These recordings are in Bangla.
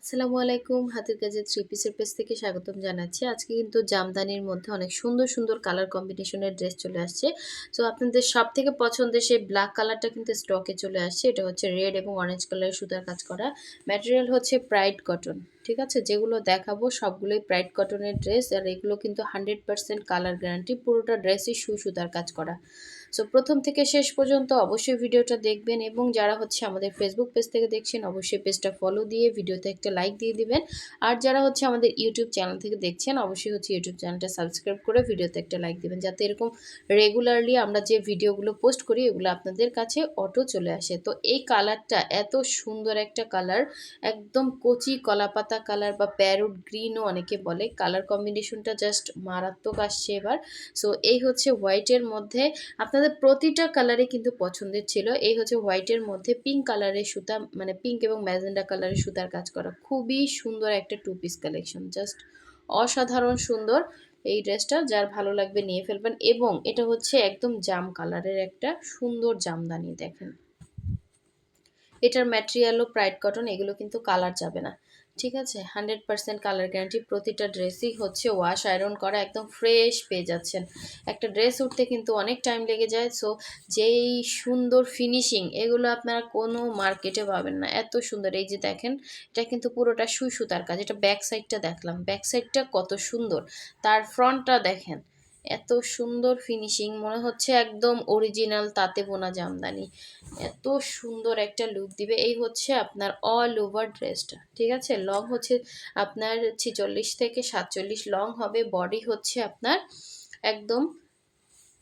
আসসালামু আলাইকুম। হাতের কাজে থ্রি পিসের পেজ থেকে স্বাগতম জানাচ্ছি। আজকে কিন্তু জামদানির মধ্যে অনেক সুন্দর, সুন্দর কালার কম্বিনেশনের ড্রেস চলে আসছে। সো আপনাদের সবথেকে পছন্দের সেই ব্ল্যাক কালারটা কিন্তু স্টকে চলে আসছে। এটা হচ্ছে রেড এবং অরেঞ্জ কালারের সুতার কাজ করা। ম্যাটেরিয়াল হচ্ছে প্রাইড কটন। ঠিক আছে? যেগুলো দেখাবো সবগুলোই প্রাইড কটনের ড্রেস। আর এগুলো কিন্তু 100% কালার গ্যারান্টি। পুরোটা ড্রেসই সুতার কাজ করা। সো প্রথম থেকে শেষ পর্যন্ত অবশ্যই ভিডিওটা দেখবেন এবং যারা হচ্ছে আমাদের ফেসবুক পেজ থেকে দেখছেন অবশ্যই পেজটা ফলো দিয়ে ভিডিওতে একটা লাইক দিয়ে দিবেন। আর যারা হচ্ছে আমাদের ইউটিউব চ্যানেল থেকে দেখছেন অবশ্যই হচ্ছে ইউটিউব চ্যানেলটা সাবস্ক্রাইব করে ভিডিওতে একটা লাইক দিবেন, যাতে এরকম রেগুলারলি আমরা যে ভিডিওগুলো পোস্ট করি এগুলো আপনাদের কাছে অটো চলে আসে। তো এই কালারটা এত সুন্দর একটা কালার, একদম কচি কলাপাতা কালার বা প্যারোট গ্রিনও অনেকে বলে। কালার কম্বিনেশনটা জাস্ট মারাত্মক আসছে এবার। সো এই হচ্ছে হোয়াইটের মধ্যে, আপনাদের প্রতিটা কালারে কিন্তু পছন্দের ছিল। এই হচ্ছে হোয়াইটের মধ্যে পিঙ্ক কালারের সুতা, মানে পিঙ্ক এবং ম্যাজেন্ডা কালারের সুতার কাজ করা। খুবই সুন্দর একটা টু পিস কালেকশন, জাস্ট অসাধারণ সুন্দর। এই ড্রেসটা যার ভালো লাগবে নিয়ে ফেলবেন। এবং এটা হচ্ছে একদম জাম কালারের একটা সুন্দর জামদানি। দেখেন এটার ম্যাটেরিয়ালও প্রাইড কটন, এগুলো কিন্তু কালার যাবে না। ঠিক আছে? 100% কালার গ্যারান্টি। প্রতিটা ড্রেসই হচ্ছে ওয়াশ আয়রন করা, একদম ফ্রেশ পেয়ে যাচ্ছেন। একটা ড্রেস উঠতে কিন্তু অনেক টাইম লেগে যায়। সো যেই সুন্দর ফিনিশিং এগুলো আপনারা কোনো মার্কেটে পাবেন না, এত সুন্দর। এই যে দেখেন, এটা কিন্তু পুরোটা সুতার কাজ। এটা ব্যাক সাইডটা দেখলাম, ব্যাক সাইডটা কত সুন্দর, তার ফ্রন্টটা দেখেন এত সুন্দর ফিনিশিং, মনে হচ্ছে একদম অরিজিনাল তাঁতে বোনা জামদানি। এত সুন্দর একটা লুক দিবে। এই হচ্ছে আপনার অল ওভার ড্রেসটা। ঠিক আছে? লং হচ্ছে আপনার 46 থেকে 47 লং হবে। বডি হচ্ছে আপনার একদম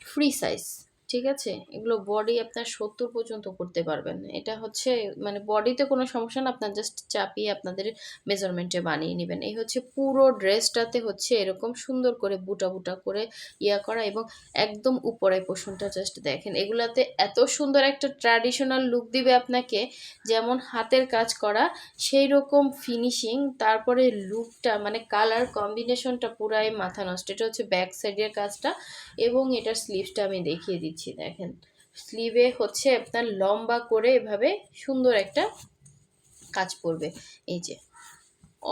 ফ্রি সাইজ। ঠিক আছে? এগুলো বডি আপনার 70 পর্যন্ত করতে পারবেন। এটা হচ্ছে মানে বডিতে কোনো সমস্যা না, আপনার জাস্ট চাপিয়ে আপনাদের মেজারমেন্টে বানিয়ে নেবেন। এই হচ্ছে পুরো ড্রেসটাতে হচ্ছে এরকম সুন্দর করে বুটা বুটা করে করা, এবং একদম উপরে পোষণটা জাস্ট দেখেন। এগুলাতে এত সুন্দর একটা ট্র্যাডিশনাল লুক দিবে আপনাকে, যেমন হাতের কাজ করা সেই রকম ফিনিশিং, তারপরে লুকটা মানে কালার কম্বিনেশনটা পুরাই মাথা নষ্ট। এটা হচ্ছে ব্যাক সাইডের কাজটা এবং এটার স্লিভসটা আমি দেখিয়ে দিচ্ছি। দেখেন স্লিভে হচ্ছে আপনার লম্বা করে এভাবে সুন্দর একটা কাজ পড়বে। এই যে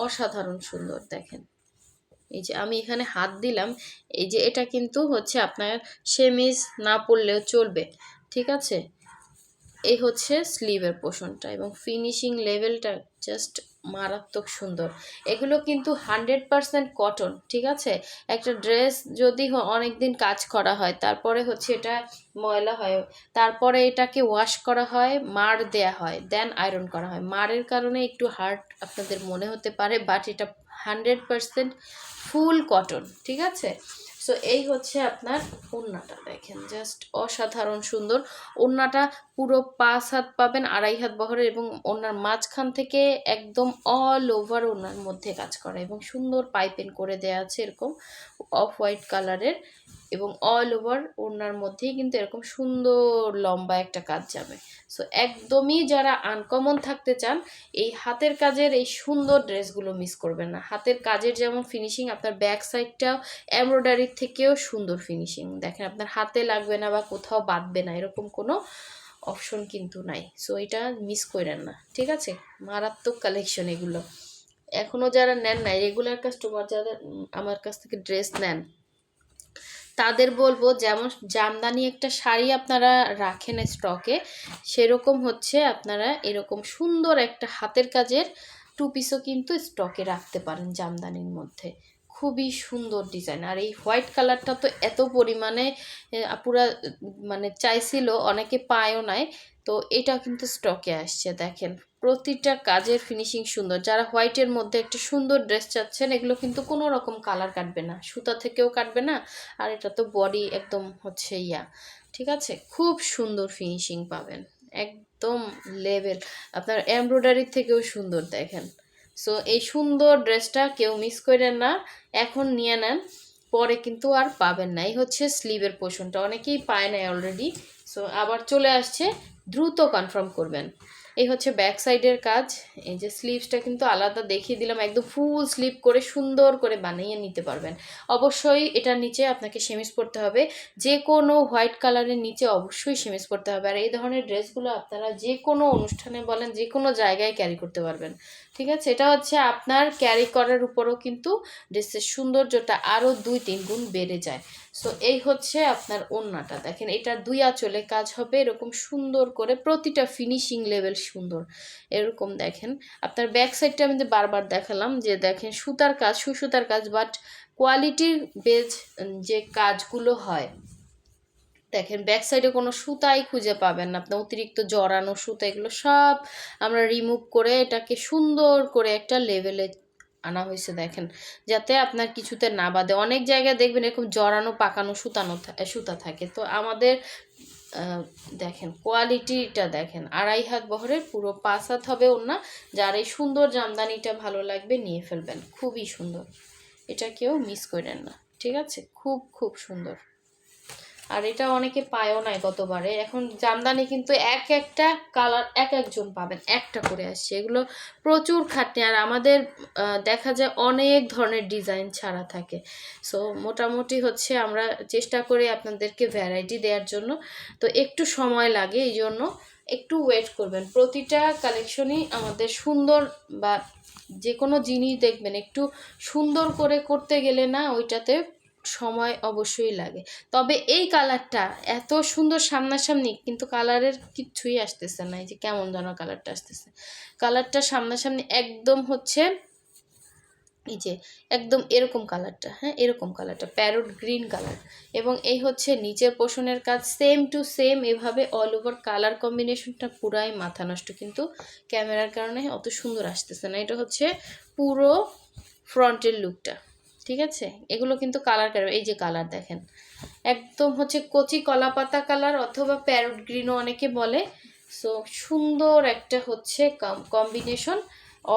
অসাধারণ সুন্দর। দেখেন এই যে আমি এখানে হাত দিলাম, এই যে এটা কিন্তু হচ্ছে আপনার সেমিজ না পরলেও চলবে। ঠিক আছে? এই হচ্ছে স্লিভের পোর্শনটা এবং ফিনিশিং লেভেলটা জাস্ট মারাত্মক সুন্দর। এগুলো কিন্তু 100% কটন। ঠিক আছে? একটা ড্রেস যদি অনেক দিন কাজ করা হয়, তারপরে হচ্ছে এটা ময়লা হয়, তারপরে এটাকে ওয়াশ করা হয়, মাড় দেয়া হয়, দেন আয়রন করা হয়। মাড়ের কারণে একটু হার্ড আপনাদের মনে হতে পারে, বাট এটা 100% ফুল কটন। ঠিক আছে? সো এই হচ্ছে আপনার ওড়নাটা। দেখেন জাস্ট অসাধারণ সুন্দর। ওড়নাটা পুরো 5 হাত পাবেন, 2.5 হাত বহরের, এবং ওড়নার মাঝখান থেকে একদম অল ওভার ওড়নার মধ্যে কাজ করা এবং সুন্দর পাইপিং করে দেওয়া আছে এরকম অফ হোয়াইট কালারের, এবং অল ওভার ওড়নার মধ্যেই কিন্তু এরকম সুন্দর লম্বা একটা কাজ যাবে। সো একদমই যারা আনকমন থাকতে চান, এই হাতের কাজের এই সুন্দর ড্রেসগুলো মিস করবেন না। হাতের কাজের যেমন ফিনিশিং, আপনার ব্যাক সাইডটাও এমব্রয়ডারির থেকেও সুন্দর ফিনিশিং। দেখেন আপনার হাতে লাগবে না বা কোথাও বাঁধবে না, এরকম কোনো অপশন কিন্তু নাই। সো এটা মিস করেন না। ঠিক আছে? মারাত্মক কালেকশন এগুলো। এখনও যারা নেন নাই, রেগুলার কাস্টমার যারা আমার কাছ থেকে ড্রেস নেন, তাদের বলবো যেমন জামদানি একটা শাড়ি আপনারা রাখেন স্টকে, সেরকম হচ্ছে আপনারা এরকম সুন্দর একটা হাতের কাজের টু পিসও কিন্তু স্টকে রাখতে পারেন জামদানির মধ্যে। খুবই সুন্দর ডিজাইন। আর এই হোয়াইট কালারটা তো এত পরিমাণে পুরা মানে চাইছিল, অনেকে পায়ও নাই। তো এটা কিন্তু স্টকে আসছে। দেখেন প্রতিটা কাজের ফিনিশিং সুন্দর। যারা হোয়াইটের মধ্যে একটা সুন্দর ড্রেস চাচ্ছেন, এগুলো কিন্তু কোনো রকম কালার কাটবে না, সুতা থেকেও কাটবে না। আর এটা তো বডি একদম হচ্ছে ঠিক আছে? খুব সুন্দর ফিনিশিং পাবেন, একদম লেভেল, আপনার এমব্রয়ডারির থেকেও সুন্দর। দেখেন সো এই সুন্দর ড্রেসটা কেউ মিস করেন না, এখন নিয়ে নেন, পরে কিন্তু আর পাবেন না। এই হচ্ছে স্লিভের পোর্শনটা, অনেকেই পায় না অলরেডি। সো আবার চলে আসছে, দ্রুত কনফার্ম করবেন। এই হচ্ছে ব্যাক সাইডের কাজ। এই যে স্লিভসটা কিন্তু আলাদা দেখিয়ে দিলাম, একদম ফুল স্লিভ করে সুন্দর করে বানিয়ে নিতে পারবেন। অবশ্যই এটার নিচে আপনাকে সেমিজ পরতে হবে, যে কোনো হোয়াইট কালারের নিচে অবশ্যই সেমিজ পরতে হবে। আর এই ধরনের ড্রেসগুলো আপনারা যে কোনো অনুষ্ঠানে বলেন, যে কোনো জায়গায় ক্যারি করতে পারবেন। ঠিক আছে, এটা হচ্ছে আপনার ক্যারি করার উপরও কিন্তু ড্রেসের সৌন্দর্যটা আরও 2-3 গুণ বেড়ে যায়। সো এই হচ্ছে আপনার ওড়নাটা, দেখেন এটা 2 আঁচলে কাজ হবে এরকম সুন্দর করে, প্রতিটা ফিনিশিং লেভেল সুন্দর এরকম। দেখেন আপনার ব্যাক সাইডটা আমি বারবার দেখালাম যে দেখেন সুতার কাজ, সুতার কাজ, বাট কোয়ালিটির বেজ যে কাজগুলো হয়, দেখেন ব্যাক সাইডে কোনো সুতাই খুঁজে পাবেন না আপনি, অতিরিক্ত জড়ানো সুতা এগুলো সব আমরা রিমুভ করে এটাকে সুন্দর করে একটা লেভেলে আনা হয়েছে। দেখেন যাতে আপনার কিছুতে না বাঁধে, অনেক জায়গায় দেখবেন এরকম জড়ানো পাকানো সুতা থাকে। তো আমাদের দেখেন কোয়ালিটিটা দেখেন, 2.5 হাত বহরের, পুরো 5 হাত হবে ওড়না। যার এই সুন্দর জামদানিটা ভালো লাগবে নিয়ে ফেলবেন, খুবই সুন্দর, এটা কেউ মিস করেন না। ঠিক আছে, খুব খুব সুন্দর। আর এটা অনেকে পায়ও নাই গতবারে, এখন জামদানি কিন্তু এক একটা কালার এক একজন পাবেন, একটা করে আসছে, এগুলো প্রচুর খাটনি। আর আমাদের দেখা যায় অনেক ধরনের ডিজাইন ছাড়া থাকে। সো মোটামুটি হচ্ছে আমরা চেষ্টা করি আপনাদেরকে ভ্যারাইটি দেওয়ার জন্য, তো একটু সময় লাগে, এই জন্য একটু ওয়েট করবেন। প্রতিটা কালেকশনই আমাদের সুন্দর, বা যে কোনো জিনিস দেখবেন একটু সুন্দর করে করতে গেলে না ওইটাতে সময় অবশ্যই লাগে। তবে এই কালারটা এত সুন্দর সামনাসামনি, কিন্তু কালারের কিচ্ছুই আসতেছে না, এই যে কেমন যেন কালারটা আসতেছে, কালারটা সামনাসামনি একদম হচ্ছে এই যে একদম এরকম কালারটা, হ্যাঁ এরকম কালারটা প্যারট গ্রিন কালার। এবং এই হচ্ছে নিচের পোর্শনের কাজ সেম টু সেম, এভাবে অল ওভার কালার কম্বিনেশনটা পুরাই মাথা নষ্ট, কিন্তু ক্যামেরার কারণে অত সুন্দর আসতেছে না। এটা হচ্ছে পুরো ফ্রন্টের লুকটা। ঠিক আছে, এগুলো কিন্তু কালার এই যে কালার দেখেন একদম হচ্ছে কচি কলাপাতা কালার অথবা প্যারট গ্রিনও অনেকে বলে। সো সুন্দর একটা হচ্ছে কম্বিনেশন,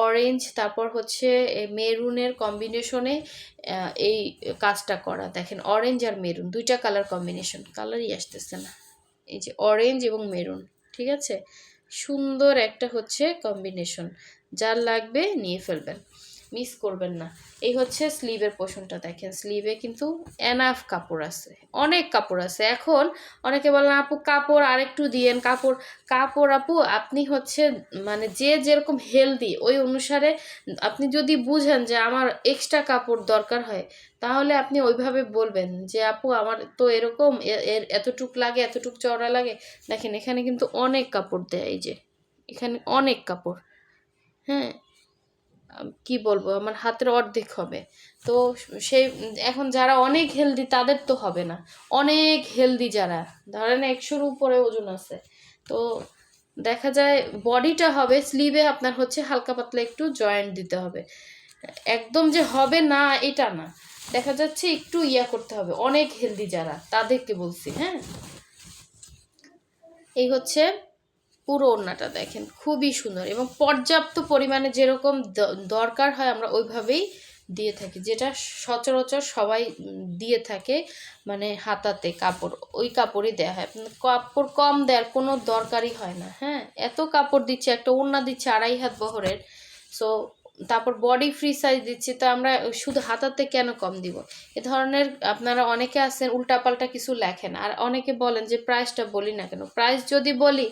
অরেঞ্জ তারপর হচ্ছে মেরুনের কম্বিনেশনে এই কাজটা করা। দেখেন অরেঞ্জ আর মেরুন দুইটা কালার কম্বিনেশন, কালারই আসতেছে না, এই যে অরেঞ্জ এবং মেরুন। ঠিক আছে, সুন্দর একটা হচ্ছে কম্বিনেশন, যার লাগবে নিয়ে ফেলবেন, মিস করবেন না। এই হচ্ছে স্লিভের পোর্শনটা, দেখেন স্লিভে কিন্তু এনাফ কাপড় আছে, অনেক কাপড় আছে। এখন অনেকে বলেন আপু কাপড় আরেকটু দিয়েন, কাপড় আপু আপনি হচ্ছে মানে যে যেরকম হেলদি ওই অনুসারে আপনি যদি বুঝেন যে আমার এক্সট্রা কাপড় দরকার হয়, তাহলে আপনি ওইভাবে বলবেন যে আপু আমার তো এরকম এর এতটুক লাগে, এতটুক চওড়া লাগে। দেখেন এখানে কিন্তু অনেক কাপড় দেয়, এই যে এখানে অনেক কাপড়, হ্যাঁ কি বলবো আমার হাতের অর্ধেক হবে। তো সেই এখন যারা অনেক হেলদি তাদের তো হবে না, অনেক হেলদি যারা ধরেন 100-র উপরে ওজন আছে, তো দেখা যায় বডিটা হবে, স্লিভে আপনার হচ্ছে হালকা পাতলা একটু জয়েন্ট দিতে হবে, একদম যে হবে না এটা না, দেখা যাচ্ছে একটু করতে হবে, অনেক হেলদি যারা তাদেরকে বলছি। হ্যাঁ, এই হচ্ছে পুরো ওড়নাটা, দেখেন খুবই সুন্দর এবং পর্যাপ্ত পরিমাণে যেরকম দরকার হয় আমরা ওইভাবেই দিয়ে থাকি, যেটা সচরাচর সবাই দিয়ে থাকে, মানে হাতাতে কাপড় ওই কাপড়ই দেওয়া হয়, কাপড় কম দেওয়ার কোনো দরকারই হয় না। হ্যাঁ, এত কাপড় দিচ্ছে, একটা ওড়না দিচ্ছে 2.5 হাত বহরের, সো তারপর বডি ফ্রি সাইজ দিচ্ছি, তো আমরা শুধু হাতাতে কেন কম দিব? এ ধরনের আপনারা অনেকে আছেন উল্টাপাল্টা কিছু লেখেন, আর অনেকে বলেন যে প্রাইসটা বলি না কেন। প্রাইস যদি বলি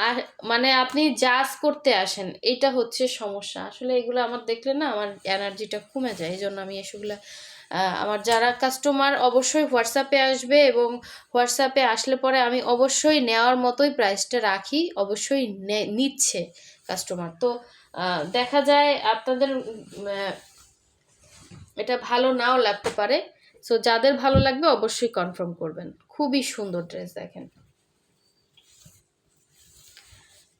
আর মানে আপনি জাজ করতে আসেন, এটা হচ্ছে সমস্যা। আসলে এগুলো আমার দেখলে না আমার এনার্জিটা কমে যায়, এই জন্য আমি এসবগুলো আমার যারা কাস্টমার অবশ্যই হোয়াটসঅ্যাপে আসবে, এবং হোয়াটসঅ্যাপে আসলে পরে আমি অবশ্যই নেওয়ার মতোই প্রাইসটা রাখি, অবশ্যই নিচ্ছে কাস্টমার। তো দেখা যায় আপনাদের এটা ভালো নাও লাগতে পারে, সো যাদের ভালো লাগবে অবশ্যই কনফার্ম করবেন। খুবই সুন্দর ড্রেস, দেখেন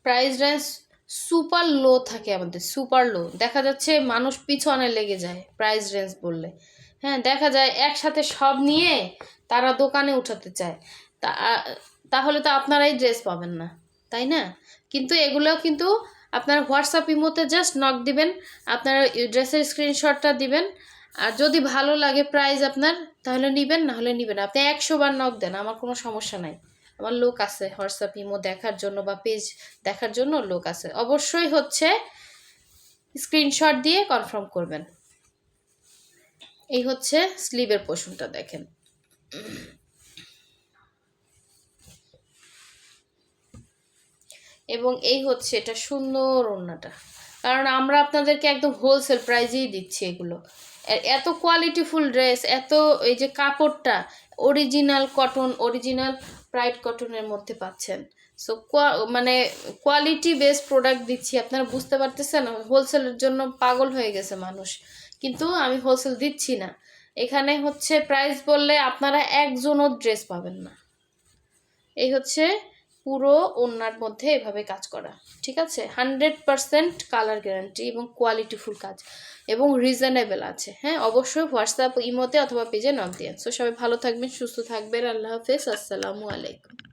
প্রাইস রেঞ্জ সুপার লো থাকে আমাদের, সুপার লো, দেখা যাচ্ছে মানুষ পিছনে লেগে যায় প্রাইস রেঞ্জ বললে। হ্যাঁ, দেখা যায় একসাথে সব নিয়ে তারা দোকানে উঠাতে চায়, তা তাহলে তো আপনারাই ড্রেস পাবেন না, তাই না? কিন্তু এগুলো কিন্তু আপনার হোয়াটসঅ্যাপ ইমোতে জাস্ট নক দিবেন, আপনার ড্রেসের স্ক্রিনশটটা দিবেন, আর যদি ভালো লাগে প্রাইস আপনার তাহলে নিবেন, না হলে নিবেন। আপনি 100 বার নক দেন, আমার কোনো সমস্যা নাই, আমার লোক আছে হোয়াটসঅ্যাপ ইমো দেখার জন্য বা পেজ দেখার জন্য লোক আছে। অবশ্যই হচ্ছে স্ক্রিনশট দিয়ে কনফার্ম করবেন। এই হচ্ছে স্লিভের পোর্শনটা, দেখেন এবং এই হচ্ছে এটা সুন্দর ওড়নাটা, কারণ আমরা আপনাদেরকে একদম হোলসেল প্রাইজেই দিচ্ছি এগুলো। এত কোয়ালিটিফুল ড্রেস, এত এই যে কাপড়টা অরিজিনাল কটন, অরিজিনাল প্রাইড কটনের মধ্যে পাচ্ছেন। সো মানে কোয়ালিটি বেসড প্রোডাক্ট দিচ্ছি, আপনারা বুঝতে পারতেছেন। হোলসেলের জন্য পাগল হয়ে গেছে মানুষ, কিন্তু আমি হোলসেল দিচ্ছি না। এখানে হচ্ছে প্রাইস বললে আপনারা একজনও ড্রেস পাবেন না। এই হচ্ছে পুরো ওড়নার মধ্যে এভাবে কাজ করা, ঠিক আছে? 100% কালার গ্যারান্টি এবং কোয়ালিটিফুল কাজ এবং রিজনেবল আছে। হ্যাঁ, অবশ্যই হোয়াটসঅ্যাপ, ইমোতে অথবা পেজে নক দিন। সো সবাই ভালো থাকবেন, সুস্থ থাকবেন। আল্লাহ হাফেজ, আসসালামু আলাইকুম।